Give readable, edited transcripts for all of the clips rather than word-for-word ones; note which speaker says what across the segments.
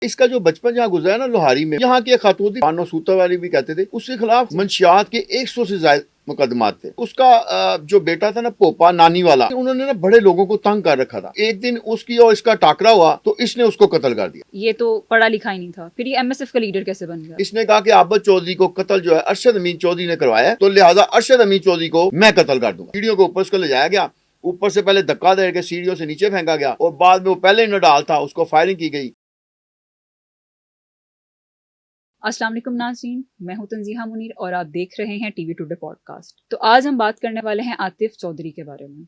Speaker 1: اس کا جو بچپن جہاں گزرا ہے نا لوہاری میں، یہاں کی ایک خاتون تھی بانو سوتا والی بھی کہتے تھے، اس کے خلاف منشیات کے 100 سے زائد مقدمات تھے. اس کا جو بیٹا تھا نا پوپا نانی والا، انہوں نے نا بڑے لوگوں کو تنگ کر رکھا تھا. ایک دن اس کی اور اس کا ٹاکرا ہوا تو اس نے اس کو قتل کر دیا.
Speaker 2: یہ تو پڑھا لکھا ہی نہیں تھا، پھر یہ ایم ایس ایف کا لیڈر کیسے بن گیا؟
Speaker 1: اس نے کہا کہ عابد چودھری کو قتل جو ہے ارشد امین چودھری نے کروایا ہے، تو لہٰذا ارشد امین چودھری کو میں قتل کر دوں گا. سیڑھیوں کے اوپر اس کو لے جایا گیا، اوپر سے پہلے دھکا دے کے سیڑھیوں سے نیچے پھینکا گیا، اور بعد میں وہ پہلے نڈال تھا اس کو فائرنگ کی گئی.
Speaker 2: السلام علیکم ناظرین، میں ہوں تنزیحہ منیر اور آپ دیکھ رہے ہیں T V today podcast. تو آج ہم بات کرنے والے ہیں عاطف چودھری کے بارے میں.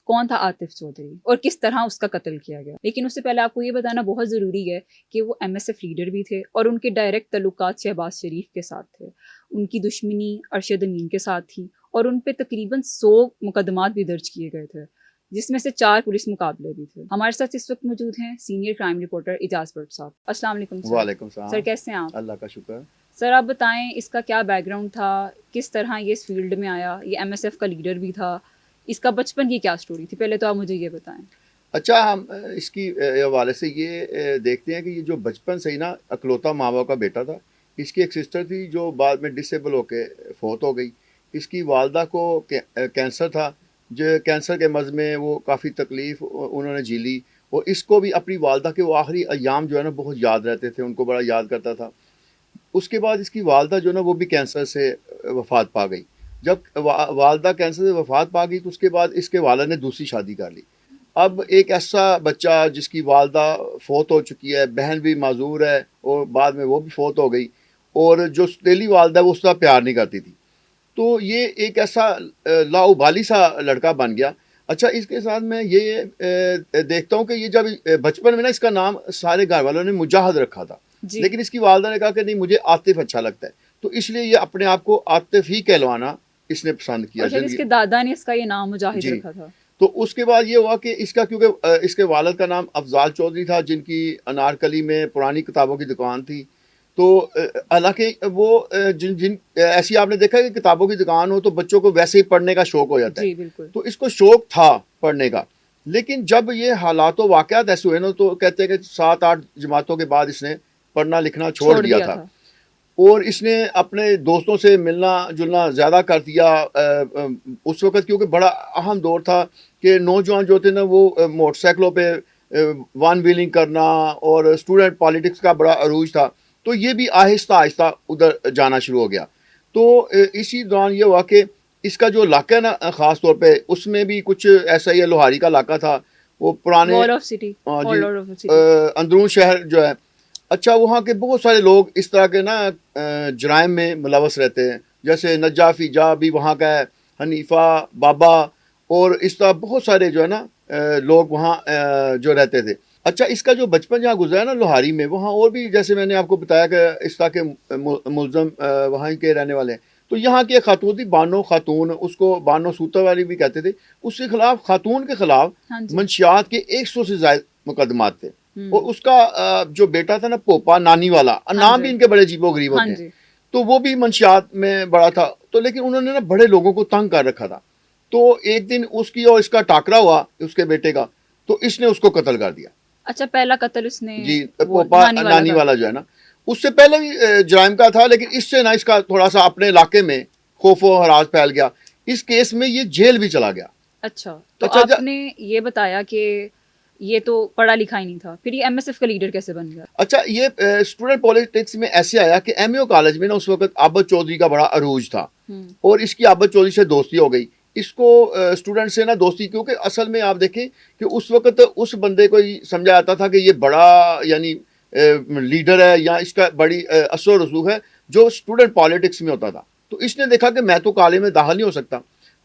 Speaker 2: کون تھا عاطف چودھری اور کس طرح اس کا قتل کیا گیا؟ لیکن اس سے پہلے آپ کو یہ بتانا بہت ضروری ہے کہ وہ ایم ایس ایف لیڈر بھی تھے اور ان کے ڈائریکٹ تعلقات شہباز شریف کے ساتھ تھے. ان کی دشمنی ارشد امین کے ساتھ تھی اور ان پہ تقریباً 100 مقدمات بھی درج کیے گئے تھے، جس میں سے 4 پولیس مقابلے بھی تھے. ہمارے ساتھ اس وقت موجود ہیں senior crime reporter Ejaz Butt صاحب. السلام علیکم سر.
Speaker 1: وعلیکم السلام
Speaker 2: سر کیسے ہیں آپ؟
Speaker 1: اللہ کا شکر.
Speaker 2: سر آپ بتائیں اس کا کیا بیک گراؤنڈ تھا، کس طرح یہ اس فیلڈ میں آیا، یہ ایم ایس ایف کا لیڈر بھی تھا، اس کا بچپن کی کیا سٹوری تھی؟ پہلے تو آپ مجھے یہ بتائیں.
Speaker 1: اچھا، ہم اس کی حوالے سے یہ دیکھتے ہیں کہ یہ جو بچپن سے ہی نا اکلوتا ماں باپ کا بیٹا تھا. اس کی ایک سسٹر تھی جو بعد میں ڈسیبل ہو کے فوت ہو گئی. اس کی والدہ کو کینسر تھا، جو کینسر کے مرض میں وہ کافی تکلیف انہوں نے جھیلی، اور اس کو بھی اپنی والدہ کے وہ آخری ایام جو ہے نا بہت یاد رہتے تھے، ان کو بڑا یاد کرتا تھا. اس کے بعد اس کی والدہ جو نا وہ بھی کینسر سے وفات پا گئی. جب والدہ کینسر سے وفات پا گئی تو اس کے بعد اس کے والد نے دوسری شادی کر لی. اب ایک ایسا بچہ جس کی والدہ فوت ہو چکی ہے، بہن بھی معذور ہے اور بعد میں وہ بھی فوت ہو گئی، اور جو سوتیلی والدہ وہ اس کا پیار نہیں کرتی تھی، تو یہ ایک ایسا لاؤبالی سا لڑکا بن گیا. اچھا، اس کے ساتھ میں یہ دیکھتا ہوں کہ یہ جب بچپن میں نا اس کا نام سارے گھر والوں نے مجاہد رکھا تھا، لیکن اس کی والدہ نے کہا کہ نہیں مجھے عاطف اچھا لگتا ہے، تو اس لیے یہ اپنے آپ کو عاطف ہی کہلوانا اس نے پسند کیا.
Speaker 2: اور اس کے دادا نے اس کا یہ نام مجاہد رکھا تھا.
Speaker 1: تو اس کے بعد یہ ہوا کہ اس کا کیونکہ اس کے والد کا نام افضال چودھری تھا، جن کی انارکلی میں پرانی کتابوں کی دکان تھی. تو حالانکہ وہ جن ایسی آپ نے دیکھا کہ کتابوں کی دکان ہو تو بچوں کو ویسے ہی پڑھنے کا شوق ہو جاتا ہے.
Speaker 2: جی بالکل. تو
Speaker 1: اس کو شوق تھا پڑھنے کا، لیکن جب یہ حالات و واقعات ایسے ہوئے نا تو کہتے ہیں کہ 7-8 جماعتوں کے بعد اس نے پڑھنا لکھنا چھوڑ دیا تھا، اور اس نے اپنے دوستوں سے ملنا جلنا زیادہ کر دیا. اس وقت کیونکہ بڑا اہم دور تھا کہ نوجوان جو تھے نا وہ موٹر سائیکلوں پہ ون ویلنگ کرنا، اور اسٹوڈنٹ پالیٹکس کا بڑا عروج تھا، تو یہ بھی آہستہ آہستہ ادھر جانا شروع ہو گیا. تو اسی دوران یہ ہوا کہ اس کا جو علاقہ ہے نا خاص طور پہ اس میں بھی کچھ ایسا ہی لوہاری کا علاقہ تھا، وہ پرانے اندرون شہر جو ہے. اچھا، وہاں کے بہت سارے لوگ اس طرح کے نا جرائم میں ملوث رہتے ہیں، جیسے نجافی جا بھی وہاں کا ہے، حنیفہ بابا، اور اس طرح بہت سارے جو ہے نا لوگ وہاں جو رہتے تھے. اچھا، اس کا جو بچپن جہاں گزرا ہے نا لوہاری میں، وہاں اور بھی جیسے میں نے آپ کو بتایا کہ اس طرح کے ملزم وہاں کے رہنے والے ہیں. تو یہاں کی ایک خاتون تھی بانو خاتون، اس کو بانو سوتا والی بھی کہتے تھے. اس کے خلاف خاتون کے خلاف منشیات کے 100 سے زائد مقدمات تھے، اور اس کا جو بیٹا تھا نا پوپا نانی والا، نام بھی ان کے بڑے عجیب و غریب ہوتے ہیں، تو وہ بھی منشیات میں بڑا تھا. تو لیکن انہوں نے نا بڑے لوگوں کو تنگ کر رکھا تھا. تو ایک دن اس کی اور اس کا ٹاکرا ہوا اس کے بیٹے کا، تو اس نے اس کو قتل کر دیا.
Speaker 2: اچھا، پہلا قتل اس نے
Speaker 1: جی پوپا نانی والا جو ہے نا، اس سے پہلے بھی جرائم کا تھا، لیکن اس سے نا اس کا تھوڑا سا اپنے علاقے میں خوف و ہراس پھیل گیا. اس کیس میں یہ جیل بھی چلا گیا.
Speaker 2: اچھا، تو آپ نے یہ بتایا کہ یہ تو پڑھا لکھا ہی نہیں تھا، پھر یہ ایم ایس ایف کا لیڈر کیسے بن گیا؟
Speaker 1: اچھا، یہ اسٹوڈنٹ پالیٹکس میں ایسے آیا کہ ایم یو کالج میں نا اس وقت عابد چودھری کا بڑا عروج تھا، اور اس کی عابد چودھری سے دوستی ہو گئی. اس کو اسٹوڈنٹ سے نا دوستی، کیونکہ اصل میں آپ دیکھیں کہ اس وقت اس بندے کو سمجھا جاتا تھا کہ یہ بڑا یعنی لیڈر ہے، یا اس کا بڑی اثر و رسوخ ہے جو اسٹوڈنٹ پالیٹکس میں ہوتا تھا. تو اس نے دیکھا کہ میں تو کالج میں داخل نہیں ہو سکتا،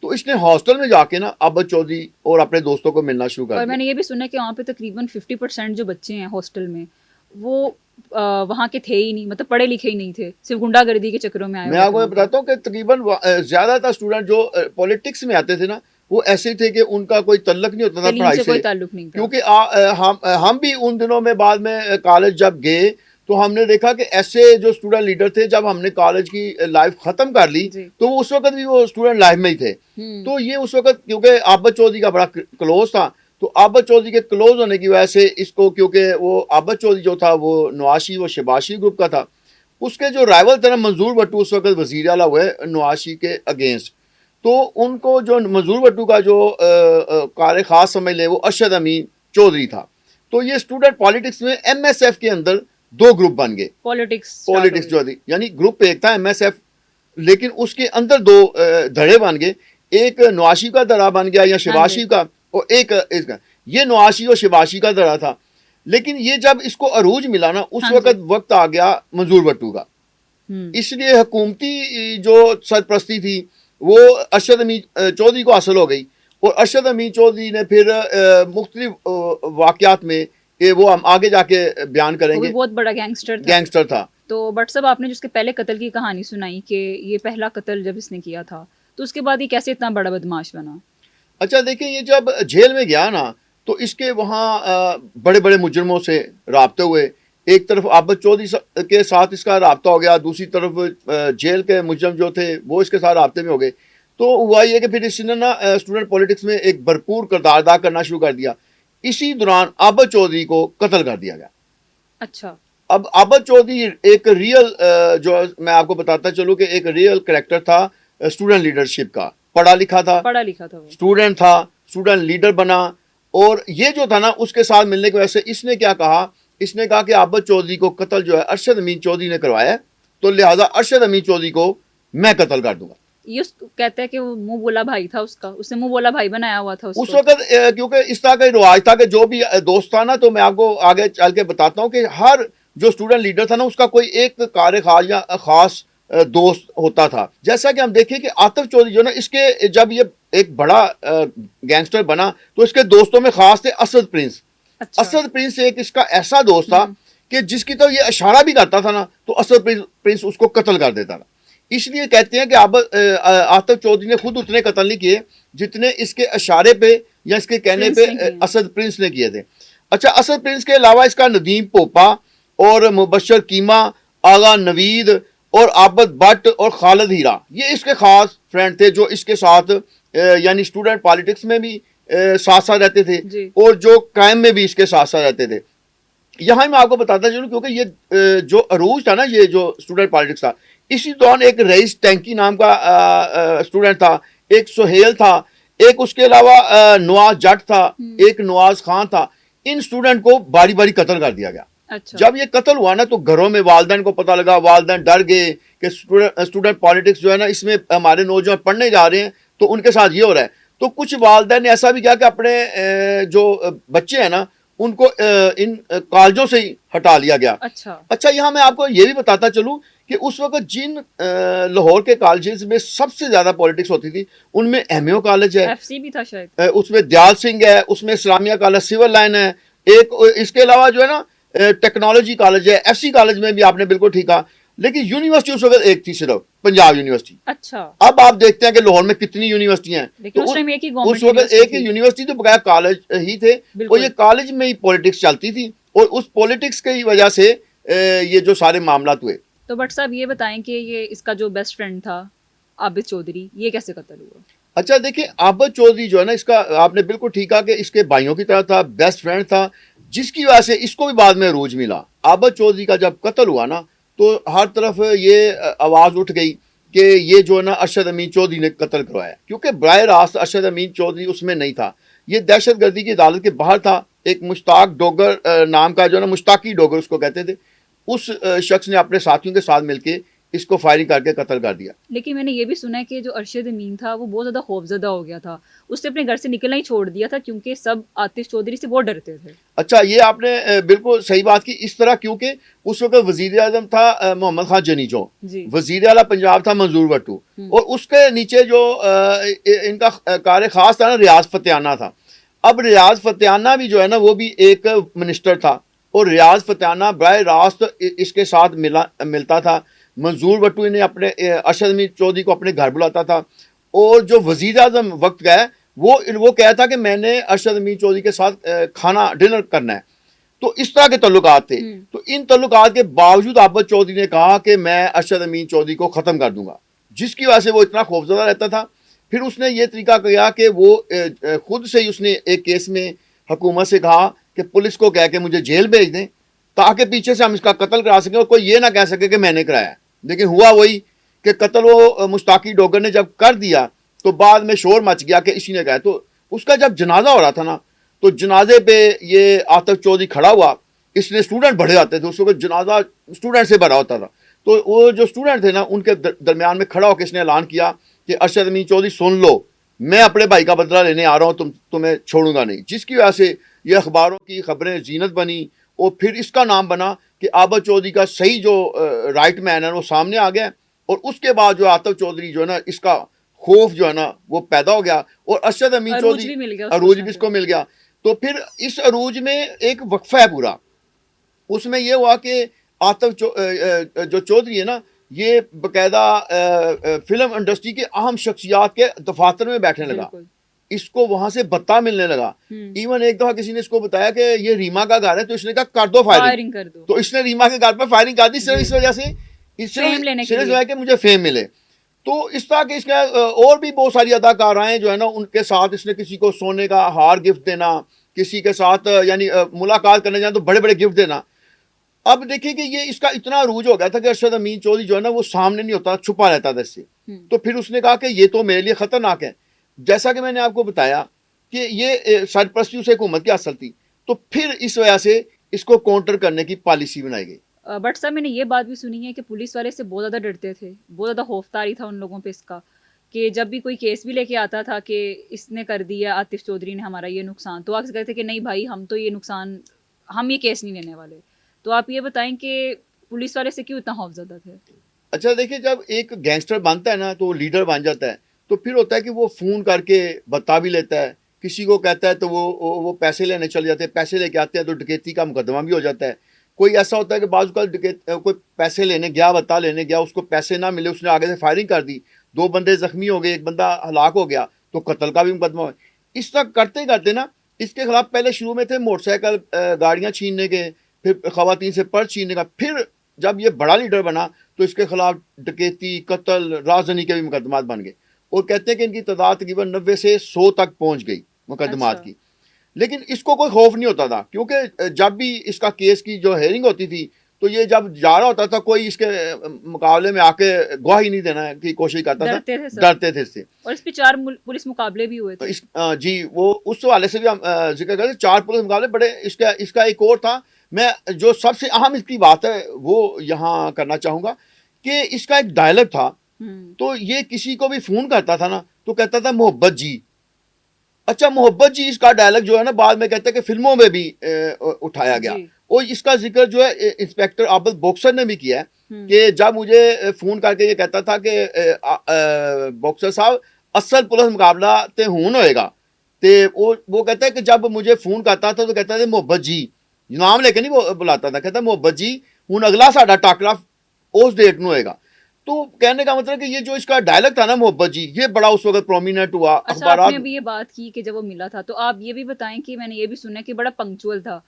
Speaker 1: تو اس نے ہاسٹل میں جا کے نا عابد چودھری اور اپنے دوستوں کو ملنا شروع کر دیا.
Speaker 2: اور میں نے یہ بھی سنا کہ وہاں پہ تقریباً 50% جو بچے ہیں ہاسٹل میں وہ وہاں کے تھے ہی نہیں، مطلب پڑھے لکھے ہی نہیں تھے، صرف گنڈا گردی کے چکروں میں آئے.
Speaker 1: میں آپ کو بتاتا ہوں کہ تقریباً زیادہ تر اسٹوڈنٹ جو پالیٹکس میں آتے تھے نا وہ ایسے ہی تھے کہ ان کا کوئی تعلق نہیں ہوتا تھا پڑھائی سے،
Speaker 2: کوئی تعلق نہیں تھا.
Speaker 1: کیونکہ ہم بھی ان دنوں میں بعد میں کالج جب گئے تو ہم نے دیکھا کہ ایسے جو اسٹوڈنٹ لیڈر تھے، جب ہم نے کالج کی لائف ختم کر لی تو وہ اس وقت بھی وہ اسٹوڈنٹ لائف میں ہی تھے. تو یہ اس وقت کیونکہ عابد چودھری کا بڑا کلوز تھا، تو عابد چودھری کے کلوز ہونے کی وجہ سے اس کو، کیونکہ وہ عابد چودھری جو تھا وہ نواشی و شباشی گروپ کا تھا، اس کے جو رائول تھے نا منظور بٹو اس وقت وزیر اعلیٰ ہوئے نواشی کے اگینسٹ، تو ان کو جو منظور بٹو کا جو کار خاص سمجھ لے وہ ارشد امین چودھری تھا. تو یہ اسٹوڈنٹ پالیٹکس میں ایم ایس ایف کے اندر دو گروپ بن گئے. پالیٹکس جو تھی یعنی گروپ ایک تھا ایم ایس ایف، لیکن اس کے اندر دو دھڑے بن گئے، ایک نواشی کا دھڑا بن گیا یا شباشی کا، اور ایک اس کا. یہ نواشی اور شباشی کا دھڑا تھا. لیکن یہ جب اس کو عروج ملا نا اس وقت آ گیا منظور بٹو کا. اس لیے حکومتی جو سرپرستی تھی وہ ارشد امین چودھری کو حاصل ہو گئی، اور ارشد امین چودھری نے پھر مختلف واقعات میں وہ ہم آگے جا کے بیان کریں گے،
Speaker 2: بہت بڑا
Speaker 1: گینگسٹر تھا.
Speaker 2: تو بٹ صاحب آپ نے جس کے پہلے قتل کی کہانی سنائی کہ یہ پہلا قتل جب اس نے کیا تھا، تو اس کے بعد یہ کیسے اتنا بڑا بدماش بنا؟
Speaker 1: اچھا دیکھیں، یہ جب جیل میں گیا نا تو اس کے وہاں بڑے بڑے مجرموں سے رابطے ہوئے. ایک طرف عابد چودھری کے ساتھ اس کا رابطہ ہو گیا، دوسری طرف جیل کے مجرم جو تھے وہ اس کے ساتھ رابطے میں ہو گئے. تو ہوا یہ کہ پھر اس نے نا اسٹوڈنٹ پولیٹکس میں ایک بھرپور کردار ادا کرنا شروع کر دیا. اسی دوران عابد چودھری کو قتل کر دیا گیا.
Speaker 2: اچھا،
Speaker 1: اب عابد چودھری ایک ریئل، جو میں آپ کو بتاتا چلوں کہ ایک ریئل کریکٹر تھا اسٹوڈنٹ لیڈرشپ کا. پڑھا لکھا تھا اسٹوڈنٹ تھا، اسٹوڈنٹ لیڈر بنا. اور یہ جو تھا نا اس کے ساتھ ملنے کی وجہ سے اس نے کیا کہا، اس نے کہا کہ عابد چودھری کو قتل جو ہے ارشد امین چودھری نے کروایا ہے، تو لہٰذا ارشد امین چودھری کو میں قتل کر دوں گا.
Speaker 2: یہ کہتا ہے کہ وہ منہ بولا بھائی تھا اس کا، اس نے منہ بولا بھائی بنایا ہوا تھا
Speaker 1: اس وقت. کیونکہ اس طرح کا رواج تھا کہ جو بھی دوست تھا نا، تو میں آپ کو آگے چل کے بتاتا ہوں کہ ہر جو اسٹوڈنٹ لیڈر تھا نا اس کا کوئی ایک کار خاص یا خاص دوست ہوتا تھا. جیسا کہ ہم دیکھیں کہ عاطف چودھری جو نا اس کے جب یہ ایک بڑا گینگسٹر بنا تو اس کے دوستوں میں خاص تھے اسد پرنس. اسد پرنس ایک اس کا ایسا دوست تھا کہ جس کی طرف یہ اشارہ بھی کرتا تھا نا تو اسد پرنس اس کو قتل کر دیتا تھا. اس لیے کہتے ہیں کہ عاطف چودھری نے خود اتنے قتل نہیں کیے جتنے اس کے اشارے پہ یا اس کے کہنے پہ اسد پرنس نے کیے تھے. اچھا، اسد پرنس کے علاوہ اس کا ندیم پوپا اور مبشر کیما، آغا نوید اور عابد بٹ اور خالد ہیرا، یہ اس کے خاص فرینڈ تھے جو اس کے ساتھ یعنی اسٹوڈنٹ پالیٹکس میں بھی ساتھ ساتھ رہتے تھے اور جو کرائم میں بھی اس کے ساتھ ساتھ رہتے تھے. یہاں میں آپ کو بتاتا چلوں کیونکہ یہ جو عروج تھا نا یہ جو اسٹوڈنٹ پالیٹکس تھا، اسی دوران ایک رئیس ٹینکی نام کا اسٹوڈنٹ تھا، ایک سہیل تھا، ایک اس کے علاوہ نواز جٹ تھا، ایک نواز خان تھا. ان اسٹوڈنٹ کو باری باری قتل کر دیا گیا. جب یہ قتل ہوا نا تو گھروں میں والدین کو پتہ لگا، والدین ڈر گئے کہ اسٹوڈنٹ پالیٹکس جو ہے نا اس میں ہمارے نوجوان پڑھنے جا رہے ہیں تو ان کے ساتھ یہ ہو رہا ہے. تو کچھ والدین نے ایسا بھی کیا کہ اپنے جو بچے ہیں نا ان کو ان کالجوں سے ہی ہٹا لیا گیا. اچھا، یہاں میں آپ کو یہ بھی بتاتا چلوں کہ اس وقت جن لاہور کے کالجز میں سب سے زیادہ پولیٹکس ہوتی تھی ان میں ایم اے او کالج ہے،
Speaker 2: ایف سی بھی تھا شاید،
Speaker 1: اس میں دیال سنگھ ہے، اس میں اسلامیہ کالج سول لائن ہے، ایک اس کے علاوہ جو ہے نا ٹیکنالوجی کالج ہے، ایف سی کالج میں بھی آپ نے بالکل ٹھیک کہا. لیکن یونیورسٹی اس وقت ایک تھی صرف، پنجاب یونیورسٹی.
Speaker 2: اچھا،
Speaker 1: اب آپ دیکھتے ہیں کہ لاہور میں کتنی یونیورسٹی ہیں، اس وقت ایک ہی یونیورسٹی تو بغیر کالج ہی تھے، اور یہ کالج میں ہی پولیٹکس چلتی تھی اور اس پولیٹکس کی وجہ سے یہ جو سارے معاملات ہوئے.
Speaker 2: تو بٹ صاحب یہ بتائیں کہ یہ اس کا جو بیسٹ فرینڈ تھا عابد چودھری، یہ کیسے قتل ہوا؟
Speaker 1: اچھا دیکھیں، عابد چودھری جو ہے نا اس کا آپ نے بالکل ٹھیک کہا کہ اس کے بھائیوں کی طرح تھا، بیسٹ فرینڈ تھا، جس کی وجہ سے اس کو بھی بعد میں عروج ملا. عابد چودھری کا جب قتل ہوا نا تو ہر طرف یہ آواز اٹھ گئی کہ یہ جو ہے نا ارشد امین چودھری نے قتل کروایا، کیونکہ براہ راست ارشد امین چودھری اس میں نہیں تھا. یہ دہشت گردی کی عدالت کے باہر تھا. ایک مشتاق ڈوگر نام کا جو ہے نا، مشتاقی ڈوگر اس کو کہتے تھے، اس شخص نے اپنے ساتھیوں کے ساتھ مل کے اس کو فائرنگ کر کے قتل کر دیا.
Speaker 2: لیکن میں نے یہ بھی سنا ہے کہ جو ارشد امین تھا وہ بہت زیادہ خوفزدہ ہو گیا تھا، اس نے اپنے گھر سے نکلنا ہی چھوڑ دیا تھا کیونکہ سب عاطف چودھری سے بہت ڈرتے تھے.
Speaker 1: اچھا، یہ آپ نے بالکل صحیح بات کی. اس طرح کیونکہ اس وقت وزیر اعظم تھا محمد خان جنیجو، وزیر اعلیٰ پنجاب تھا منظور بٹو، اور اس کے نیچے جو ان کا کار خاص تھا نا ریاض فتحانہ تھا. اب ریاض فتحانہ بھی جو ہے نا وہ بھی ایک منسٹر تھا، اور ریاض فتحانہ براہ راست اس کے ساتھ ملتا تھا. منظور بٹو نے اپنے ارشد امین چودھری کو اپنے گھر بلاتا تھا، اور جو وزیر اعظم وقت کا ہے وہ کہا تھا کہ میں نے ارشد امین چودھری کے ساتھ کھانا ڈنر کرنا ہے. تو اس طرح کے تعلقات تھے. تو ان تعلقات کے باوجود عابد چودھری نے کہا کہ میں ارشد امین چودھری کو ختم کر دوں گا، جس کی وجہ سے وہ اتنا خوفزدہ رہتا تھا. پھر اس نے یہ طریقہ کیا کہ وہ خود سے ہی اس نے ایک کیس میں حکومت سے کہا کہ پولیس کو کہہ کے مجھے جیل بھیج دیں تاکہ پیچھے سے ہم اس کا قتل کرا سکیں اور کوئی یہ نہ کہہ سکے کہ میں نے کرایا. لیکن ہوا وہی کہ قتل وہ مشتاقی ڈوگر نے جب کر دیا تو بعد میں شور مچ گیا کہ اسی نے کہا. تو اس کا جب جنازہ ہو رہا تھا نا تو جنازے پہ یہ عاطف چودھری کھڑا ہوا. اس نے اسٹوڈنٹ بڑھے آتے تھے اس وقت جنازہ اسٹوڈنٹ سے بھرا ہوتا تھا. تو وہ جو اسٹوڈنٹ تھے نا ان کے درمیان میں کھڑا ہو کے اس نے اعلان کیا کہ ارشد امین چودھری سن لو, میں اپنے بھائی کا بدلہ لینے آ رہا ہوں, تمہیں چھوڑوں گا نہیں. جس کی وجہ سے یہ اخباروں کی خبریں زینت بنی اور پھر اس کا نام بنا کہ عابد چودھری کا صحیح جو رائٹ مین ہے وہ سامنے آ گیا. اور اس کے بعد جو عاطف چودھری جو ہے نا اس کا خوف جو ہے نا وہ پیدا ہو گیا اور ارشد امین چودھری عروج بھی اس کو مل گیا. تو پھر اس عروج میں ایک وقفہ ہے پورا. اس میں یہ ہوا کہ عاطف جو چودھری ہے نا یہ باقاعدہ فلم انڈسٹری کے اہم شخصیات کے دفاتر میں بیٹھنے لگا. اس کو وہاں سے بتا ملنے لگا. ایون ایک دفعہ کسی نے اس کو بتایا کہ یہ ریما کا گھر ہے تو اس نے کہا کر دو فائرنگ کر دو. تو اس نے ریما کے گھر پر فائرنگ کر دی صرف اس وجہ سے صرف کہ مجھے فیم ملے. تو اس طرح کے اس کا اور بھی بہت ساری اداکارائیں جو ہے نا ان کے ساتھ اس نے کسی کو سونے کا ہار گفٹ دینا, کسی کے ساتھ یعنی ملاقات کرنے جانا تو بڑے بڑے گفٹ دینا. اب دیکھیں کہ یہ اس کا اتنا عروج ہو گیا تھا کہ ارشد امین چودھری جو ہے نا وہ سامنے نہیں ہوتا, چھپا رہتا تھا اس سے. تو پھر اس نے کہا کہ یہ تو میرے لیے خطرناک ہے. جیسا کہ میں نے آپ کو بتایا کہ یہ سرپرستی اسے حکومت کی اصل تھی. تو پھر اس وجہ سے اس کو کاؤنٹر کرنے کی پالیسی بنائی گئی.
Speaker 2: بٹ صاحب میں نے یہ بات بھی سنی ہے کہ پولیس والے سے بہت زیادہ ڈرتے تھے, بہت زیادہ خوف طاری تھا ان لوگوں پہ اس کا, کہ جب بھی کوئی کیس بھی لے کے آتا تھا کہ اس نے کر دیا عاطف چودھری نے ہمارا یہ نقصان, تو آپ سے کہتے کہ نہیں بھائی ہم تو یہ نقصان, ہم یہ کیس نہیں لینے والے. تو آپ یہ بتائیں کہ پولیس والے سے کیوں اتنا خوف زدہ تھے؟
Speaker 1: اچھا دیکھیں جب ایک گینگسٹر بنتا ہے نا تو وہ لیڈر بن جاتا ہے تو پھر ہوتا ہے کہ وہ فون کر کے بتا بھی لیتا ہے, کسی کو کہتا ہے تو وہ پیسے لینے چل جاتے ہیں, پیسے لے کے آتے ہیں تو ڈکیتی کا مقدمہ بھی ہو جاتا ہے. کوئی ایسا ہوتا ہے کہ بعض اوقات کوئی پیسے لینے گیا, بتا لینے گیا, اس کو پیسے نہ ملے, اس نے آگے سے فائرنگ کر دی, 2 بندے زخمی ہو گئے, ایک بندہ ہلاک ہو گیا, تو قتل کا بھی مقدمہ ہو. اس طرح کرتے کرتے نا اس کے خلاف پہلے شروع میں تھے موٹر سائیکل گاڑیاں چھیننے کے, پھر خواتین سے پرس چھیننے کا, پھر جب یہ بڑا لیڈر بنا تو اس کے خلاف ڈکیتی, قتل, رازداری کے بھی مقدمات بن گئے. اور کہتے ہیں کہ ان کی تعداد تقریباً 90 سے 100 تک پہنچ گئی مقدمات کی. لیکن اس کو کوئی خوف نہیں ہوتا تھا کیونکہ جب بھی اس کا کیس کی جو ہیئرنگ ہوتی تھی تو یہ جب جا رہا ہوتا تھا کوئی اس کے مقابلے میں آ کے گواہی نہیں دینا کی کوشش کرتا تھا, ڈرتے تھے اس سے.
Speaker 2: اور اس پہ 4 پولیس مقابلے بھی ہوئے تھے.
Speaker 1: جی وہ اس حوالے سے بھی ہم ذکر کرتے 4 پولیس مقابلے بڑے. اس کا ایک اور تھا, میں جو سب سے اہم اس کی بات ہے وہ یہاں کرنا چاہوں گا کہ اس کا ایک ڈائلاگ تھا. تو یہ کسی کو بھی فون کرتا تھا نا تو کہتا تھا محبت جی. اچھا محبت جی اس کا ڈائلاگ جو ہے نا بعد میں کہتے ہیں کہ فلموں میں بھی اٹھایا گیا. اور اس کا ذکر جو ہے انسپیکٹر عابد بوکسر نے بھی کیا ہے کہ جب مجھے فون کر کے یہ کہتا تھا کہ بوکسر صاحب اصل پولیس مقابلہ تے ہون ہوئے گا, تو وہ کہتا ہے کہ جب مجھے فون کرتا تھا تو کہتا تھا محبت جی, نام لے کے نہیں بلاتا تھا, کہتا محبت جی ہوں اگلا ساڈا ٹاکرا اس ڈیٹ نو ہوئے گا. تو کہنے کا مطلب کہ یہ جو اس کا ڈائلاگ تھا نا محبت جی یہ بڑا اس وقت پرومیننٹ ہوا.
Speaker 2: اچھا آپ نے ابھی یہ بات کی کہ جب وہ ملا تھا تو آپ یہ بھی بتائیں کہ میں نے یہ بھی سنا کہ بڑا پنکچوئل تھا,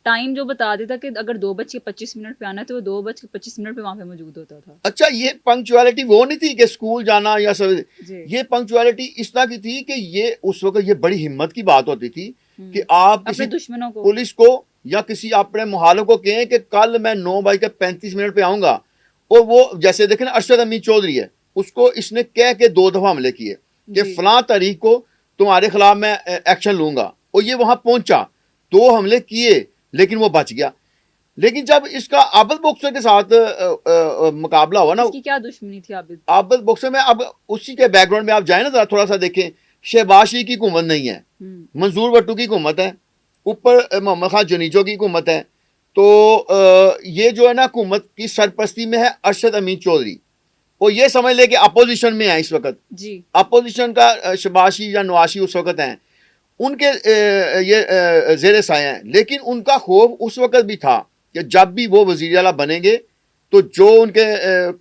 Speaker 2: ٹائم جو بتا دیتا کہ اگر 2:25 پہ آنا ہے تو وہ 2:25 پہ وہاں پہ موجود ہوتا تھا.
Speaker 1: اچھا یہ پنکچوالٹی وہ نہیں تھی کہ اسکول جانا یا سب, یہ پنکچوالٹی اس طرح کی تھی کہ یہ اس وقت یہ بڑی ہمت کی بات ہوتی تھی کہ آپ کسی
Speaker 2: دشمنوں کو,
Speaker 1: پولیس کو یا کسی اپنے محالوں کو کہیں کہ کل میں 9:35 پہ آؤں گا. اور وہ جیسے دیکھیں نا ارشد امین چودھری ہے اس کو اس نے کہہ کے 2 دفعہ حملے کیے کہ فلاں تاریخ کو تمہارے خلاف میں ایکشن لوں گا, اور یہ وہاں پہنچا, 2 حملے کیے لیکن وہ بچ گیا. لیکن جب اس کا عابد بوکسر کے ساتھ مقابلہ ہوا نا,
Speaker 2: اس کی کیا دشمنی تھی
Speaker 1: عابد بوکسر میں, اب اسی کے بیک گراؤنڈ میں آپ جائیں نا ذرا تھوڑا سا دیکھیں, شہباز شریف کی حکومت نہیں ہے, منظور بٹو کی حکومت ہے, اوپر محمد خان جنیجو کی حکومت ہے. تو یہ جو ہے نا حکومت کی سرپرستی میں ہے ارشد امین چودھری, اور یہ سمجھ لے کہ اپوزیشن میں ہے اس وقت. اپوزیشن کا شہباز یا نواز اس وقت ہیں, ان کے یہ زیر سایہ ہیں. لیکن ان کا خوف اس وقت بھی تھا کہ جب بھی وہ وزیر اعلیٰ بنیں گے تو جو ان کے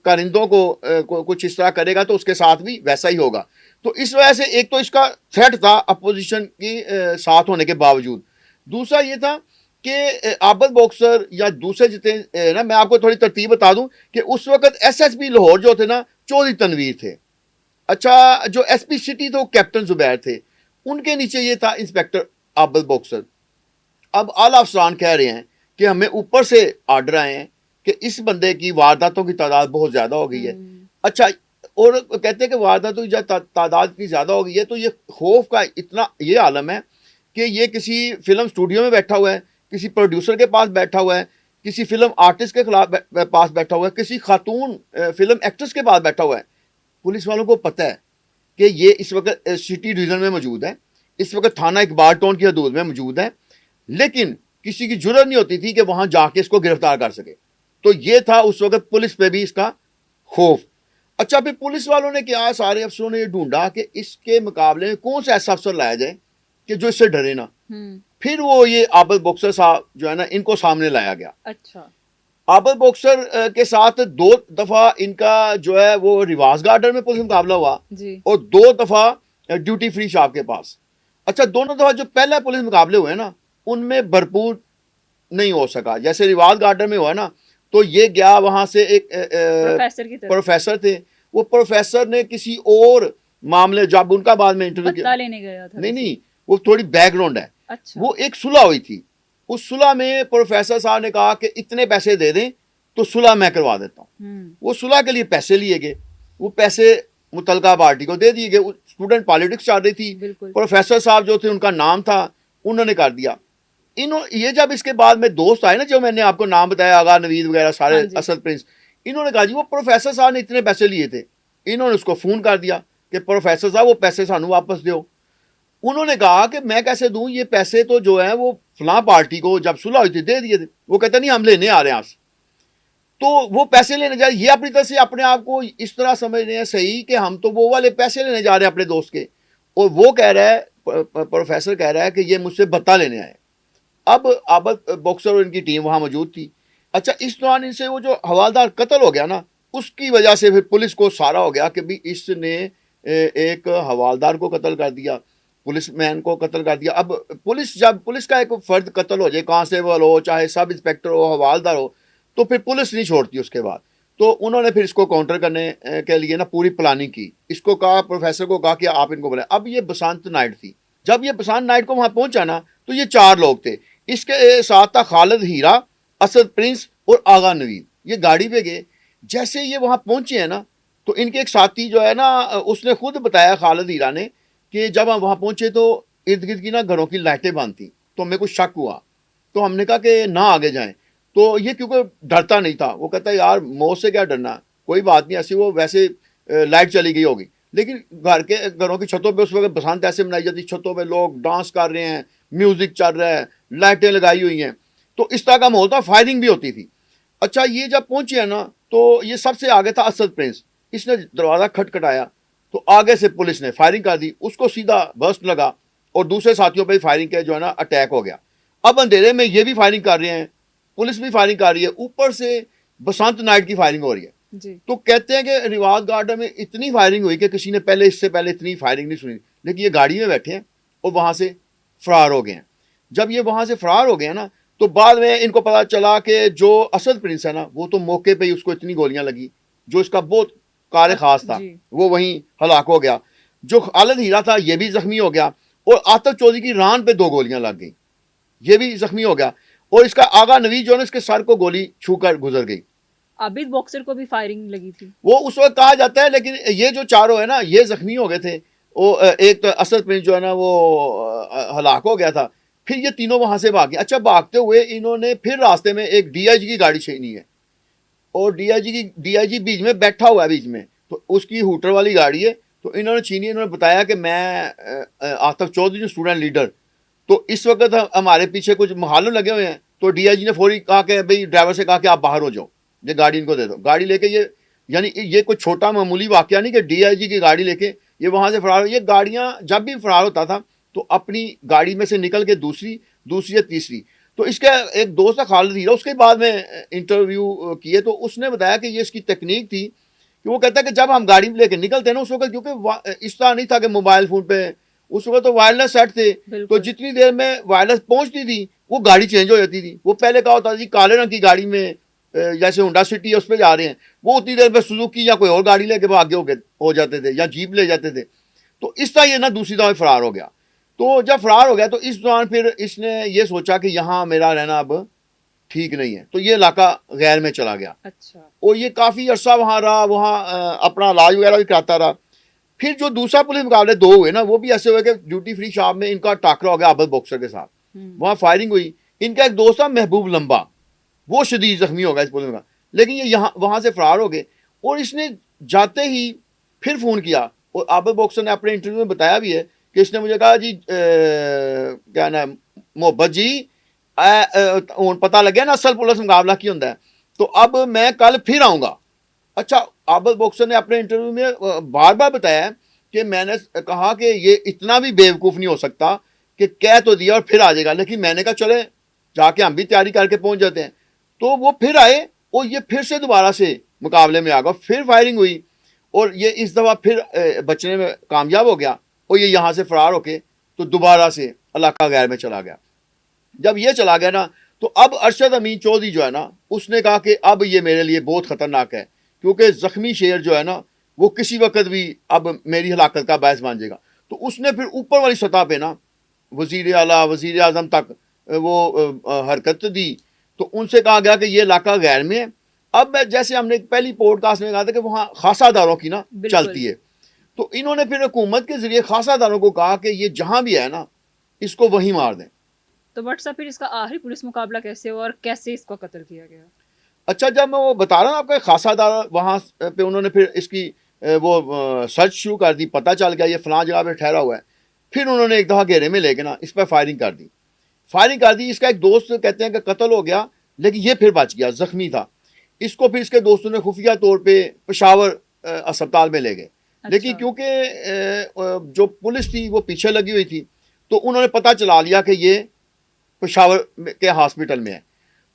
Speaker 1: کارندوں کو کچھ اس طرح کرے گا تو اس کے ساتھ بھی ویسا ہی ہوگا. تو اس وجہ سے ایک تو اس کا تھریٹ تھا اپوزیشن کی ساتھ ہونے کے باوجود. دوسرا یہ تھا کہ عابد بوکسر یا دوسرے جتنے نا, میں آپ کو تھوڑی ترتیب بتا دوں کہ اس وقت ایس ایس پی لاہور جو تھے نا چودھری تنویر تھے. اچھا جو ایس پی سٹی تھے وہ کیپٹن زبیر تھے. ان کے نیچے یہ تھا انسپیکٹر عابد بوکسر. اب اعلیٰ افسران کہہ رہے ہیں کہ ہمیں اوپر سے آرڈر آئے ہیں کہ اس بندے کی وارداتوں کی تعداد بہت زیادہ ہو گئی ہے. اچھا، اور کہتے ہیں کہ وارداتوں کی تعداد اتنی زیادہ ہو گئی ہے تو یہ خوف کا اتنا یہ عالم ہے کہ یہ کسی فلم اسٹوڈیو میں بیٹھا ہوا ہے, کسی پروڈیوسر کے پاس بیٹھا ہوا ہے, کسی فلم آرٹسٹ کے پاس بیٹھا ہوا ہے, کسی خاتون فلم ایکٹریس کے پاس بیٹھا ہوا ہے. پولیس والوں کو پتہ ہے کہ یہ اس وقت سٹی ڈویژن میں موجود ہے, اس وقت تھانہ اقبال ٹاؤن کی حدود میں موجود ہے, لیکن کسی کی جرت نہیں ہوتی تھی کہ وہاں جا کے اس کو گرفتار کر سکے. تو یہ تھا اس وقت پولیس پہ بھی اس کا خوف. اچھا, پھر پولیس والوں نے کیا, سارے افسروں نے یہ ڈھونڈا کہ اس کے مقابلے میں کون سا ایسا افسر لایا جائے کہ جو اس سے ڈرے نا. پھر وہ یہ عابد بوکسر صاحب جو ہے نا, ان کو سامنے لایا گیا.
Speaker 2: اچھا,
Speaker 1: عابد بوکسر کے ساتھ 2 دفعہ ان کا جو ہے وہ رواز گارڈن میں پولیس مقابلہ ہوا
Speaker 2: جی,
Speaker 1: اور 2 دفعہ ڈیوٹی فری شاپ کے پاس. اچھا, دونوں دفعہ جو پہلے پولیس مقابلے ہوئے نا ان میں بھرپور نہیں ہو سکا. جیسے رواز گارڈن میں ہوا نا تو یہ گیا وہاں سے ایک پروفیسر تھے, وہ پروفیسر نے کسی اور معاملے, جب ان کا بعد میں انٹرویو کیا
Speaker 2: لینے گیا تھا,
Speaker 1: نہیں وہ تھوڑی بیک گراؤنڈ ہے.
Speaker 2: اچھا,
Speaker 1: وہ ایک صلح ہوئی تھی, اس صلح میں پروفیسر صاحب نے کہا کہ اتنے پیسے دے دیں تو صلح میں کروا دیتا ہوں. وہ صلح کے لیے پیسے لیے گئے, وہ پیسے متعلقہ پارٹی کو دے دیے گئے. اسٹوڈنٹ پالیٹکس چل رہی تھی, پروفیسر صاحب جو تھے ان کا نام تھا, انہوں نے کر دیا. یہ جب اس کے بعد میں دوست آئے نا, جو میں نے آپ کو نام بتایا, آغا نوید وغیرہ سارے, اسد پرنس, انہوں نے کہا جی وہ پروفیسر صاحب نے اتنے پیسے لیے تھے. انہوں نے اس کو فون کر دیا کہ پروفیسر صاحب وہ پیسے سانو واپس دیو. انہوں نے کہا کہ میں کیسے دوں, یہ پیسے تو جو ہیں وہ فلاں پارٹی کو جب صلح ہوئی تھی دے دیے تھے. وہ کہتے نہیں ہم لینے آ رہے ہیں آپ سے. تو وہ پیسے لینے جا رہے, یہ اپنی طرف سے اپنے آپ کو اس طرح سمجھ رہے ہیں صحیح کہ ہم تو وہ والے پیسے لینے جا رہے ہیں اپنے دوست کے, اور وہ کہہ رہا ہے, پروفیسر کہہ رہا ہے کہ یہ مجھ سے بتا لینے آئے. اب عابد بوکسر اور ان کی ٹیم وہاں موجود تھی. اچھا, اس دوران ان سے وہ جو حوالدار قتل ہو گیا نا, اس کی وجہ سے پھر پولیس کو سارا ہو گیا کہ بھی اس نے ایک حوالدار کو قتل کر دیا, پولیس مین کو قتل کر دیا. اب جب پولیس کا ایک فرد قتل ہو جائے, کانسٹیبل ہو چاہے سب انسپیکٹر ہو حوالدار ہو, تو پھر پولیس نہیں چھوڑتی اس کے بعد. تو انہوں نے پھر اس کو کاؤنٹر کرنے کے لیے نا پوری پلاننگ کی. اس کو کہا, پروفیسر کو کہا کہ آپ ان کو بلائیں. اب یہ بسنت نائٹ تھی, جب یہ بسنت نائٹ کو وہاں پہنچا نا تو یہ 4 لوگ تھے. اس کے ساتھ تھا خالد ہیرا, اسد پرنس اور آغا نوید. یہ گاڑی پہ گئے. جیسے یہ وہاں پہنچے ہیں نا تو ان کے ایک ساتھی جو ہے نا, اس نے خود بتایا, خالد ہیرا نے, کہ جب ہم وہاں پہنچے تو ارد گرد کی نا گھروں کی لائٹیں بند تھیں, تو ہمیں کچھ شک ہوا, تو ہم نے کہا کہ نہ آگے جائیں. تو یہ کیونکہ ڈرتا نہیں تھا, وہ کہتا ہے یار موت سے کیا ڈرنا, کوئی بات نہیں, ایسی وہ ویسے لائٹ چلی گئی ہوگی. لیکن گھروں کی چھتوں پہ اس وقت بسنت ایسے منائی جاتی, چھتوں پہ لوگ ڈانس کر رہے ہیں, میوزک چل رہا ہے, لائٹیں لگائی ہوئی ہیں, تو اس طرح کا ماحول تھا, فائرنگ بھی ہوتی تھی. اچھا, یہ جب پہنچے ہیں نا تو یہ سب سے آگے تھا اسد پرنس. اس نے دروازہ کھٹکھٹایا تو آگے سے پولیس نے فائرنگ کر دی, اس کو سیدھا برسٹ لگا اور دوسرے ساتھیوں پہ فائرنگ کے جو ہے نا اٹیک ہو گیا. اب اندھیرے میں یہ بھی فائرنگ کر رہے ہیں, پولیس بھی فائرنگ کر رہی ہے, اوپر سے بسنت نائٹ کی فائرنگ ہو رہی ہے. تو کہتے ہیں کہ رواز گارڈن میں اتنی فائرنگ ہوئی کہ کسی نے اس سے پہلے اتنی فائرنگ نہیں سنی. لیکن یہ گاڑی میں بیٹھے ہیں اور وہاں سے فرار ہو گئے ہیں. جب یہ وہاں سے فرار ہو گئے ہیں نا تو بعد میں ان کو پتا چلا کہ جو اسد پرنس ہے نا وہ تو موقع پہ ہی اس کو اتنی گولیاں لگی, جو اس کا بہت کار خاص تھا, وہ وہیں ہلاک ہو گیا. جو خالد ہیرا تھا یہ بھی زخمی ہو گیا, اور عاطف چودھری کی ران پہ 2 گولیاں لگ گئی, یہ بھی زخمی ہو گیا. اور اس کا آغا نوید جو ہے نا اس کے سر کو گولی چھو کر گزر گئی.
Speaker 2: عابد بوکسر کو بھی فائرنگ لگی تھی,
Speaker 1: وہ اس وقت کہا جاتا ہے, لیکن یہ جو چاروں ہے نا یہ زخمی ہو گئے تھے. وہ ایک تو اسد پرنس جو ہے نا وہ ہلاک ہو گیا تھا. پھر یہ تینوں وہاں سے بھاگ گئے. اچھا, بھاگتے ہوئے انہوں نے پھر راستے میں ایک ڈی آئی جی کی گاڑی چھینی ہے, اور ڈی آئی جی بیچ میں بیٹھا ہوا ہے بیچ میں, تو اس کی ہوٹر والی گاڑی ہے. تو انہوں نے چھینی, انہوں نے بتایا کہ میں عاطف چودھری ہوں, اسٹوڈنٹ لیڈر. تو اس وقت ہمارے پیچھے کچھ محالم لگے ہوئے ہیں. تو ڈی آئی جی نے فوری کہا کہ بھائی ڈرائیور سے کہا کہ آپ باہر ہو جاؤ, یہ گاڑی ان کو دے دو. گاڑی لے کے یعنی یہ کوئی چھوٹا معمولی واقعہ نہیں کہ ڈی آئی جی کی گاڑی لے کے یہ وہاں سے فرار ہو. یہ گاڑیاں جب بھی فرار ہوتا تھا تو اپنی گاڑی میں سے نکل کے دوسری یا تیسری. تو اس کا ایک دوست تھا خالد ہیرا, اس کے بعد میں انٹرویو کیے تو اس نے بتایا کہ یہ اس کی تکنیک تھی کہ وہ کہتا ہے کہ جب ہم گاڑی لے کے نکلتے ہیں نا اس وقت, کیونکہ اس طرح نہیں تھا کہ موبائل فون پہ, اس وقت تو وائرلیس سیٹ تھے, تو جتنی دیر میں وائرلیس پہنچتی تھی وہ گاڑی چینج ہو جاتی تھی. وہ پہلے کہا ہوتا تھا جی کالے رنگ کی گاڑی میں جیسے ہونڈا سٹی ہے اس پہ جا رہے ہیں, وہ اتنی دیر پہ سوزوکی یا کوئی اور گاڑی لے کے آگے ہو جاتے تھے یا جیپ لے جاتے تھے. تو اس طرح یہ نا دوسری دفعہ فرار ہو گیا. تو جب فرار ہو گیا تو اس دوران پھر اس نے یہ سوچا کہ یہاں میرا رہنا اب ٹھیک نہیں ہے، تو یہ علاقہ غیر میں چلا گیا
Speaker 2: اچھا
Speaker 1: اور یہ کافی عرصہ وہاں رہا، وہاں اپنا علاج وغیرہ بھی کراتا رہا۔ پھر جو دوسرا پولیس مقابلے 2 ہوئے نا، وہ بھی ایسے ہوئے کہ ڈیوٹی فری شاپ میں ان کا ٹاکرا ہو گیا عابد باکسر کے ساتھ، وہاں فائرنگ ہوئی۔ ان کا ایک دوست تھا محبوب لمبا، وہ شدید زخمی ہو گیا اس پولیس مقابلے، لیکن یہ وہاں سے فرار ہو گئے۔ اور اس نے جاتے ہی پھر فون کیا، اور عابد باکسر نے اپنے انٹرویو میں بتایا بھی ہے کہ اس نے مجھے کہا جی کیا نام محبت جی پتہ لگیا نا اصل پولیس مقابلہ کی ہوتا ہے، تو اب میں کل پھر آؤں گا۔ اچھا، عابد باکسر نے اپنے انٹرویو میں بار بار بتایا ہے کہ میں نے کہا کہ یہ اتنا بھی بیوقوف نہیں ہو سکتا کہ کہہ تو دیا اور پھر آ جائے گا، لیکن میں نے کہا چلے جا کے ہم بھی تیاری کر کے پہنچ جاتے ہیں۔ تو وہ پھر آئے اور یہ پھر سے دوبارہ سے مقابلے میں آ گیا، پھر فائرنگ ہوئی اور یہ اس دفعہ پھر بچنے میں کامیاب ہو گیا، اور یہ یہاں سے فرار ہو کے تو دوبارہ سے علاقہ غیر میں چلا گیا۔ جب یہ چلا گیا نا تو اب ارشد امین چودھری جو ہے نا، اس نے کہا کہ اب یہ میرے لیے بہت خطرناک ہے، کیونکہ زخمی شیر جو ہے نا وہ کسی وقت بھی اب میری ہلاکت کا باعث بن جائے گا۔ تو اس نے پھر اوپر والی سطح پہ نا وزیر اعلیٰ وزیر اعظم تک وہ حرکت دی، تو ان سے کہا گیا کہ یہ علاقہ غیر میں ہے۔ اب جیسے ہم نے پہلی پوڈ کاسٹ میں کہا تھا کہ وہاں خاصہ داروں کی نا چلتی ہے، تو انہوں نے پھر حکومت کے ذریعے خاصہ داروں کو کہا کہ یہ جہاں بھی ہے نا اس کو وہیں مار دیں۔
Speaker 2: تو بٹ صاحب پھر اس کا آخری پولیس مقابلہ کیسے ہوا اور کیسے اس کو قتل کیا گیا؟
Speaker 1: اچھا، جب میں وہ بتا رہا ہوں آپ کا خاصہ دار وہاں پہ انہوں نے پھر اس کی وہ سرچ شروع کر دی، پتہ چل گیا یہ فلاں جگہ پہ ٹھہرا ہوا ہے۔ پھر انہوں نے ایک دفعہ گھیرے میں لے کے نا اس پہ فائرنگ کر دی۔ اس کا ایک دوست کہتے ہیں کہ قتل ہو گیا، لیکن یہ پھر بچ گیا، زخمی تھا۔ اس کو پھر اس کے دوستوں نے خفیہ طور پہ پشاور اسپتال میں لے گئے، لیکن کیونکہ جو پولیس تھی وہ پیچھے لگی ہوئی تھی، تو انہوں نے پتہ چلا لیا کہ یہ پشاور کے ہاسپٹل میں ہے،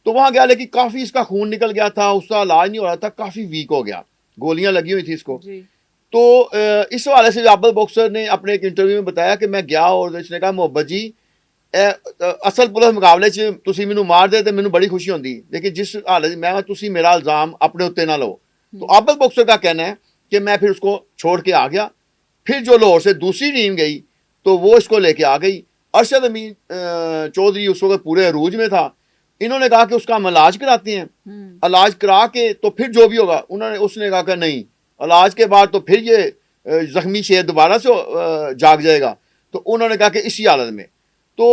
Speaker 1: تو وہاں گیا، لیکن کافی اس کا خون نکل گیا تھا، اس کا علاج نہیں ہو رہا تھا، کافی ویک ہو گیا، گولیاں لگی ہوئی تھی اس کو۔ تو اس حوالے سے عابد باکسر نے اپنے ایک انٹرویو میں بتایا کہ میں گیا اور اس نے کہا محبت جی اصل پولیس مقابلے 'ਚ ਤੁਸੀਂ ਮੈਨੂੰ ਮਾਰ ਦੇ ਤੇ ਮੈਨੂੰ ਬੜੀ خوشی ہوندی، لیکن جس حالت میں ਤੁਸੀਂ میرا الزام اپنے اوتے نہ لو۔ تو عابد باکسر کا کہنا ہے کہ میں پھر اس کو چھوڑ کے آ گیا۔ پھر جو لاہور سے دوسری ٹیم گئی تو وہ اس کو لے کے آ گئی۔ ارشد امین چودھری اس وقت پورے عروج میں تھا۔ انہوں نے کہا کہ اس کا ہم علاج کراتے ہیں، علاج کرا کے تو پھر جو بھی ہوگا، اس نے کہا کہ نہیں، علاج کے بعد تو پھر یہ زخمی شیر دوبارہ سے جاگ جائے گا۔ تو انہوں نے کہا کہ اسی حالت میں، تو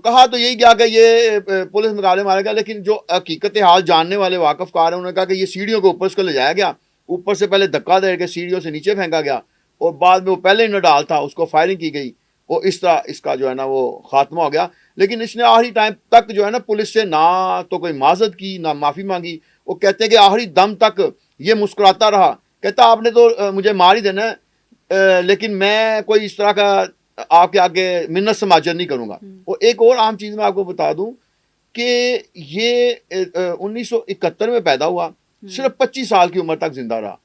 Speaker 1: کہا تو یہی کیا کہ یہ پولیس مقابلے مارے گا، لیکن جو حقیقت حال جاننے والے واقف کار ہیں انہوں نے کہا کہ یہ سیڑھیوں کے اوپر اس کو لے جایا گیا، اوپر سے پہلے دھکا دے کے سیڑھیوں سے نیچے پھینکا گیا، اور بعد میں وہ پہلے نڈال تھا اس کو فائرنگ کی گئی، اور اس طرح اس کا جو ہے نا وہ خاتمہ ہو گیا۔ لیکن اس نے آخری ٹائم تک جو ہے نا پولیس سے نہ تو کوئی معذرت کی نہ معافی مانگی۔ وہ کہتے ہیں کہ آخری دم تک یہ مسکراتا رہا، کہتا آپ نے تو مجھے مار ہی دینا ہے، لیکن میں کوئی اس طرح کا آپ کے آگے منت سماجر نہیں کروں گا۔ اور ایک اور عام چیز میں آپ کو بتا دوں کہ یہ 1971 میں پیدا ہوا، صرف 25 سال کی عمر تک زندہ رہا،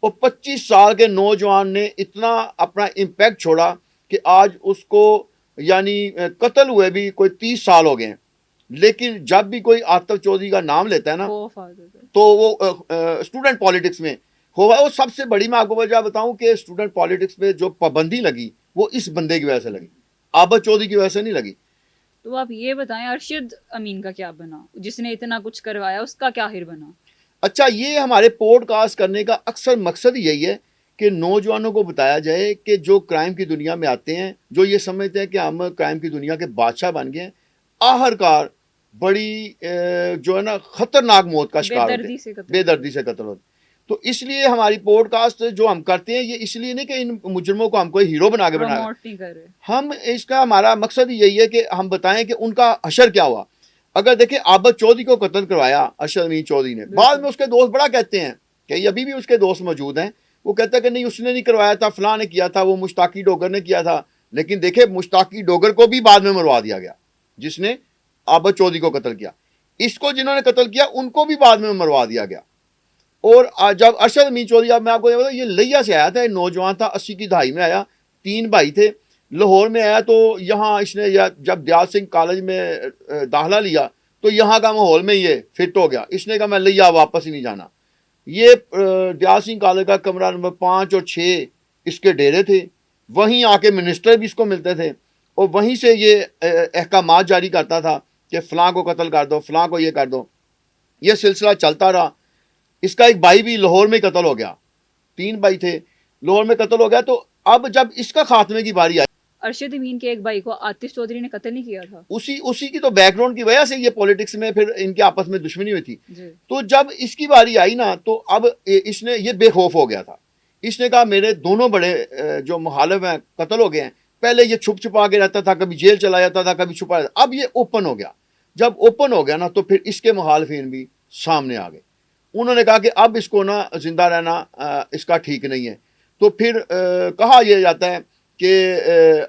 Speaker 1: اور 25 سال کے نوجوان نے اتنا اپنا امپیکٹ چھوڑا کہ آج اس کو یعنی قتل ہوئے بھی کوئی 30 سال ہو گئے ہیں، لیکن جب بھی کوئی عاطف چودھری کا نام لیتا ہے نا تو وہ اسٹوڈنٹ پالیٹکس میں ہوا۔ وہ سب سے بڑی میں آپ کو وجہ بتاؤں کہ اسٹوڈنٹ پالیٹکس میں جو پابندی لگی وہ اس بندے کی وجہ سے لگی، عابد چودھری کی وجہ سے نہیں لگی۔
Speaker 2: تو آپ یہ بتائیں ارشد امین کا کیا بنا، جس نے اتنا کچھ کروایا، اس کا کیا آخر بنا؟
Speaker 1: اچھا، یہ ہمارے پوڈ کاسٹ کرنے کا اکثر مقصد یہی ہے کہ نوجوانوں کو بتایا جائے کہ جو کرائم کی دنیا میں آتے ہیں، جو یہ سمجھتے ہیں کہ ہم کرائم کی دنیا کے بادشاہ بن گئے ہیں، آخر کار بڑی جو ہے نا خطرناک موت کا شکار ہوتے ہیں، بے دردی سے قتل ہوتے ہیں۔ تو اس لیے ہماری پوڈ کاسٹ جو ہم کرتے ہیں یہ اس لیے نہیں کہ ان مجرموں کو ہم کوئی ہیرو بنا کے ہم اس کا ہمارا مقصد یہی ہے کہ ہم بتائیں کہ ان کا حشر کیا ہوا۔ اگر دیکھیں عابد چودھری کو قتل کروایا ارشد امین چودھری نے، بعد میں اس کے دوست بڑا کہتے ہیں کہ ابھی بھی اس کے دوست موجود ہیں، وہ کہتا ہے کہ نہیں اس نے نہیں کروایا تھا، فلاں نے کیا تھا، وہ مشتاقی ڈوگر نے کیا تھا۔ لیکن دیکھیں مشتاقی ڈوگر کو بھی بعد میں مروا دیا گیا، جس نے عابد چودھری کو قتل کیا، اس کو جنہوں نے قتل کیا ان کو بھی بعد میں مروا دیا گیا۔ اور جب ارشد امین چودھری، اب میں آپ کو یہ بتاؤں، یہ لیا سے آیا تھا، ایک نوجوان تھا، 80 کی دہائی میں آیا، 3 بھائی تھے، لاہور میں آیا تو یہاں اس نے جب دیال سنگھ کالج میں داخلہ لیا تو یہاں کا ماحول میں یہ فٹ ہو گیا، اس نے کہا میں لیا واپس ہی نہیں جانا۔ یہ دیال سنگھ کالج کا کمرہ نمبر 5 اور 6 اس کے ڈیرے تھے، وہیں آ کے منسٹر بھی اس کو ملتے تھے، اور وہیں سے یہ احکامات جاری کرتا تھا کہ فلاں کو قتل کر دو، فلاں کو یہ کر دو. یہ سلسلہ چلتا رہا. اس کا ایک بھائی بھی لاہور میں قتل ہو گیا، 3 بھائی تھے، لاہور میں قتل ہو گیا. تو اب جب اس کا خاتمے کی باری آئی،
Speaker 2: ارشد امین کے ایک بھائی کو عاطف چودھری نے قتل نہیں کیا تھا؟
Speaker 1: اسی کی تو بیک گراؤنڈ کی وجہ سے یہ پولیٹکس میں پھر ان کے آپس میں دشمنی ہوئی تھی.
Speaker 2: جی.
Speaker 1: تو جب اس کی باری آئی نا، تو اب اس نے یہ بے خوف ہو گیا تھا. اس نے کہا میرے دونوں بڑے جو مخالف ہیں قتل ہو گئے ہیں. پہلے یہ چھپ چھپا کے رہتا تھا، کبھی جیل چلا جاتا تھا، کبھی چھپا رہتا. اب یہ اوپن ہو گیا. جب اوپن ہو گیا نا، تو پھر اس کے مخالفین بھی سامنے آ گئے. انہوں نے کہا کہ اب اس کو نا زندہ رہنا اس کا ٹھیک نہیں ہے. تو پھر کہا یہ جاتا ہے کہ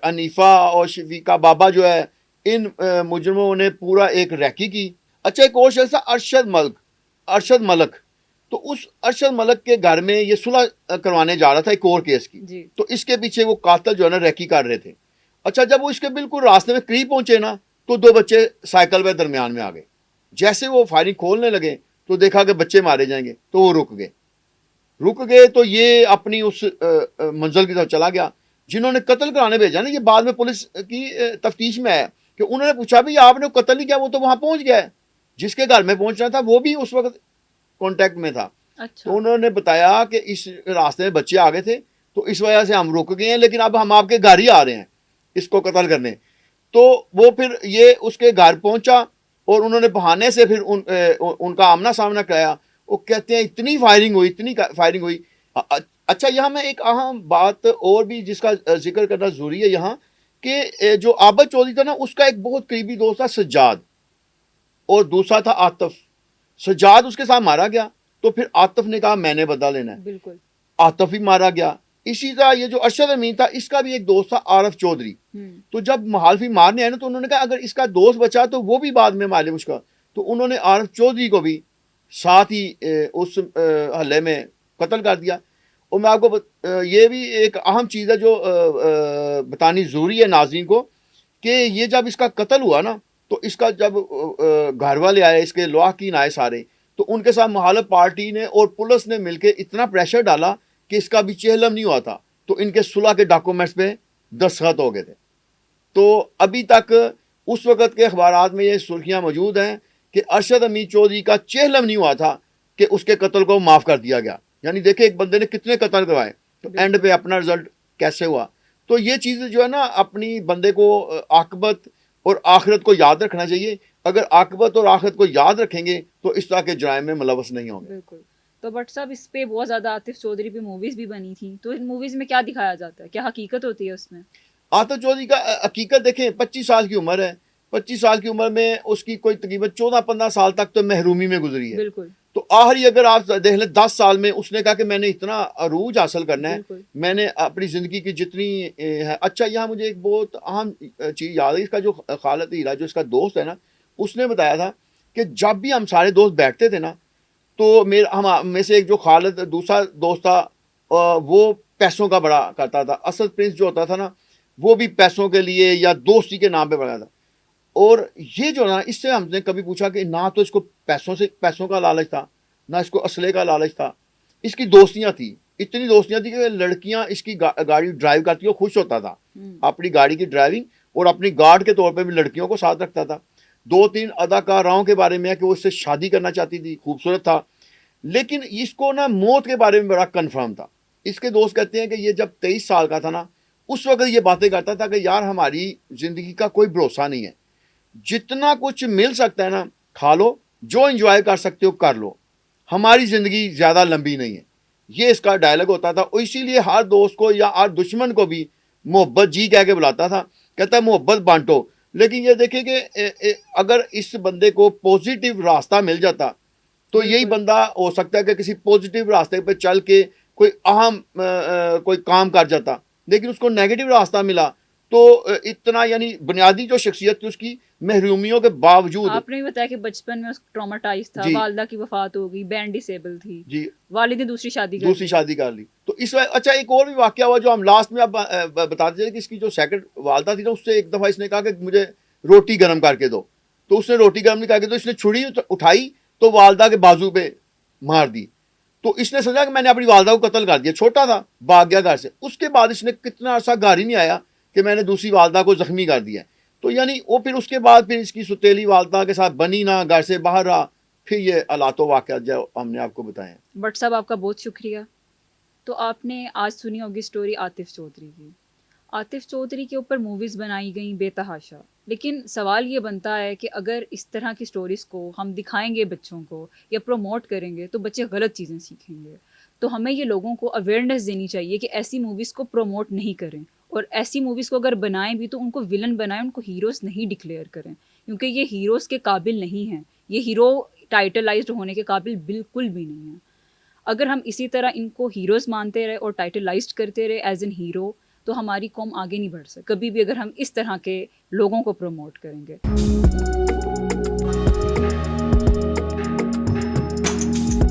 Speaker 1: انیفہ اور شفیقہ بابا جو ہے، ان مجرموں نے پورا ایک ریکی کی. اچھا، ایک اور شخص تھا ارشد ملک. تو اس ارشد ملک کے گھر میں یہ صلح کروانے جا رہا تھا ایک اور کیس کی.
Speaker 2: جی.
Speaker 1: تو اس کے پیچھے وہ قاتل جو ہے نا ریکی کر رہے تھے. اچھا، جب وہ اس کے بالکل راستے میں قریب پہنچے نا، تو 2 بچے سائیکل پہ درمیان میں آ گئے. جیسے وہ فائرنگ کھولنے لگے تو دیکھا کہ بچے مارے جائیں گے، تو وہ رک گئے. تو یہ اپنی اس منزل کی طرف چلا گیا. جنہوں نے قتل کرانے بھیجا نا، یہ بعد میں پولیس کی تفتیش میں ہے کہ انہوں نے پوچھا بھی آپ نے قتل نہیں کیا، وہ تو وہاں پہنچ گیا ہے. جس کے گھر میں پہنچنا تھا وہ بھی اس وقت کانٹیکٹ میں تھا.
Speaker 2: اچھا.
Speaker 1: تو انہوں نے بتایا کہ اس راستے میں بچے آ گئے تھے، تو اس وجہ سے ہم رک گئے ہیں، لیکن اب ہم آپ کے گھر ہی آ رہے ہیں اس کو قتل کرنے. تو وہ پھر یہ اس کے گھر پہنچا اور انہوں نے بہانے سے پھر ان کا آمنا سامنا کرایا. وہ کہتے ہیں اتنی فائرنگ ہوئی. اچھا، یہاں میں ایک اہم بات اور بھی جس کا ذکر کرنا ضروری ہے یہاں، کہ جو عابد چودھری تھا نا، اس کا ایک بہت قریبی دوست تھا سجاد، اور دوسرا تھا عاطف. سجاد اس کے ساتھ مارا گیا، تو پھر عاطف نے کہا میں نے بدلہ لینا ہے.
Speaker 2: بالکل.
Speaker 1: عاطف بھی مارا گیا. اسی طرح یہ جو ارشد امین تھا، اس کا بھی ایک دوست تھا عارف چودھری. تو جب مخالفی مارنے آئے نا، تو انہوں نے کہا اگر اس کا دوست بچا تو وہ بھی بعد میں مارے مشکل. تو انہوں نے عارف چودھری کو بھی ساتھ ہی اس حلے میں قتل کر دیا. اور میں آپ کو یہ بھی ایک اہم چیز ہے جو بتانی ضروری ہے ناظرین کو، کہ یہ جب اس کا قتل ہوا نا، تو اس کا جب گھر والے آئے، اس کے لواحقین آئے سارے، تو ان کے ساتھ مخالف پارٹی نے اور پولیس نے مل کے اتنا پریشر ڈالا کہ اس کا بھی چہلم نہیں ہوا تھا. تو ان کے صلح کے ڈاکومنٹس پہ دستخط ہو گئے تھے. تو ابھی تک اس وقت کے اخبارات میں یہ سرخیاں موجود ہیں کہ ارشد امین چودھری کا چہلم نہیں ہوا تھا کہ اس کے قتل کو معاف کر دیا گیا. یعنی دیکھیں ایک بندے نے کتنے قتل کروائے، تو اینڈ پہ اپنا رزلٹ کیسے ہوا. تو یہ چیزیں جو ہے نا، اپنی بندے کو عاقبت اور آخرت کو یاد رکھنا چاہیے. اگر عاقبت اور آخرت کو یاد رکھیں گے تو اس طرح کے جرائم میں ملوث نہیں ہوں گے.
Speaker 2: بالکل. تو بٹ صاحب، اس پہ بہت زیادہ عاطف چودھری پہ موویز بھی بنی تھیں، تو ان موویز میں کیا دکھایا جاتا ہے؟ کیا حقیقت ہوتی ہے اس میں؟
Speaker 1: عاطف چودھری کا حقیقت دیکھیں، 25 سال کی عمر ہے. 25 سال کی عمر میں اس کی کوئی تقریباً 14-15 سال تک تو محرومی میں گزری ہے.
Speaker 2: بالکل.
Speaker 1: تو آخری اگر آپ دیکھ لیں 10 سال میں اس نے کہا کہ میں نے اتنا عروج حاصل کرنا ہے،
Speaker 2: بالکل.
Speaker 1: میں نے اپنی زندگی کی جتنی ہے. اچھا، یہاں مجھے ایک بہت اہم چیز یاد ہے. اس کا جو خالد ہیرا جو اس کا دوست ہے نا، اس نے بتایا تھا کہ جب بھی ہم سارے دوست بیٹھتے تھے نا، تو ہم میں سے ایک جو خالد دوسرا دوست تھا، وہ پیسوں کا بڑا کرتا تھا. اسد پرنس جو ہوتا تھا نا، وہ بھی پیسوں کے لیے یا دوستی کے نام پہ بڑا تھا. اور یہ جو نا، اس سے ہم نے کبھی پوچھا کہ نہ تو اس کو پیسوں کا لالچ تھا، نہ اس کو اسلحے کا لالچ تھا. اس کی دوستیاں تھیں، اتنی دوستیاں تھیں کہ لڑکیاں اس کی گاڑی ڈرائیو کرتی، وہ خوش ہوتا تھا اپنی گاڑی کی ڈرائیونگ، اور اپنی گارڈ کے طور پہ بھی لڑکیوں کو ساتھ رکھتا تھا. 2-3 اداکاراؤں کے بارے میں ہے کہ وہ اس سے شادی کرنا چاہتی تھی، خوبصورت تھا. لیکن اس کو نا موت کے بارے میں بڑا کنفرم تھا. اس کے دوست کہتے ہیں کہ یہ جب 23 سال کا تھا نا، اس وقت یہ باتیں کرتا تھا کہ یار ہماری زندگی کا کوئی بھروسہ نہیں ہے، جتنا کچھ مل سکتا ہے نا کھا لو، جو انجوائے کر سکتے ہو کر لو، ہماری زندگی زیادہ لمبی نہیں ہے. یہ اس کا ڈائلاگ ہوتا تھا. اور اسی لیے ہر دوست کو یا ہر دشمن کو بھی محبت جی کہہ کے بلاتا تھا. کہتا ہے محبت بانٹو. لیکن یہ دیکھیں کہ اگر اس بندے کو پوزیٹیو راستہ مل جاتا تو یہی بندہ ہو سکتا ہے کہ کسی پوزیٹیو راستے پہ چل کے کوئی اہم کوئی کام کر جاتا. لیکن اس کو نیگیٹو راستہ ملا، تو اتنا یعنی بنیادی جو شخصیت تھی اس کی محرومیوں کے باوجود.
Speaker 2: آپ نے بھی بتایا کہ بچپن میں اس ٹراماٹائز تھا، والدہ کی وفات ہو گئی، بین ڈسیبل تھی،
Speaker 1: جی،
Speaker 2: والد نے دوسری شادی کر لی. تو اس وقت اچھا ایک اور بھی واقعہ ہوا جو ہم لاسٹ میں اب بتاتے تھے کہ اس کی جو سیکنڈ والدہ تھی نا، اس سے ایک دفعہ اس نے کہا کہ مجھے روٹی گرم کر کے دو. تو اس نے روٹی گرم نہیں کر کے دو، اس نے چھری اٹھائی تو والدہ کے بازو پہ مار دی. تو اس نے سمجھا کہ میں نے اپنی والدہ کو قتل کر دیا. چھوٹا تھا، بھاگ گیا گھر سے. اس کے بعد اس نے کتنا عرصہ گھر ہی نہیں آیا
Speaker 1: کہ میں نے دوسری والدہ کو زخمی کر دیا ہے. تو یعنی وہ پھر اس کے بعد پھر اس کی ستیلی والدہ کے ساتھ بنی نہ, گھر سے باہر رہا, پھر یہ حالات و واقعات جو ہم نے آپ کو بتائے ہیں.
Speaker 2: بٹ صاحب آپ کا بہت شکریہ. تو آپ نے آج سنی ہوگی اسٹوری عاطف چودھری کی. عاطف چودھری کے اوپر موویز بنائی گئیں بے تحاشا, لیکن سوال یہ بنتا ہے کہ اگر اس طرح کی سٹوریز کو ہم دکھائیں گے بچوں کو یا پروموٹ کریں گے تو بچے غلط چیزیں سیکھیں گے. تو ہمیں یہ لوگوں کو اویئرنیس دینی چاہیے کہ ایسی موویز کو پروموٹ نہیں کریں, اور ایسی موویز کو اگر بنائیں بھی تو ان کو ولن بنائیں, ان کو ہیروز نہیں ڈکلیئر کریں, کیونکہ یہ ہیروز کے قابل نہیں ہیں. یہ ہیرو ٹائٹلائزڈ ہونے کے قابل بالکل بھی نہیں ہیں. اگر ہم اسی طرح ان کو ہیروز مانتے رہے اور ٹائٹلائزڈ کرتے رہے ایز این ہیرو, تو ہماری قوم آگے نہیں بڑھ سکتی کبھی بھی, اگر ہم اس طرح کے لوگوں کو پروموٹ کریں گے.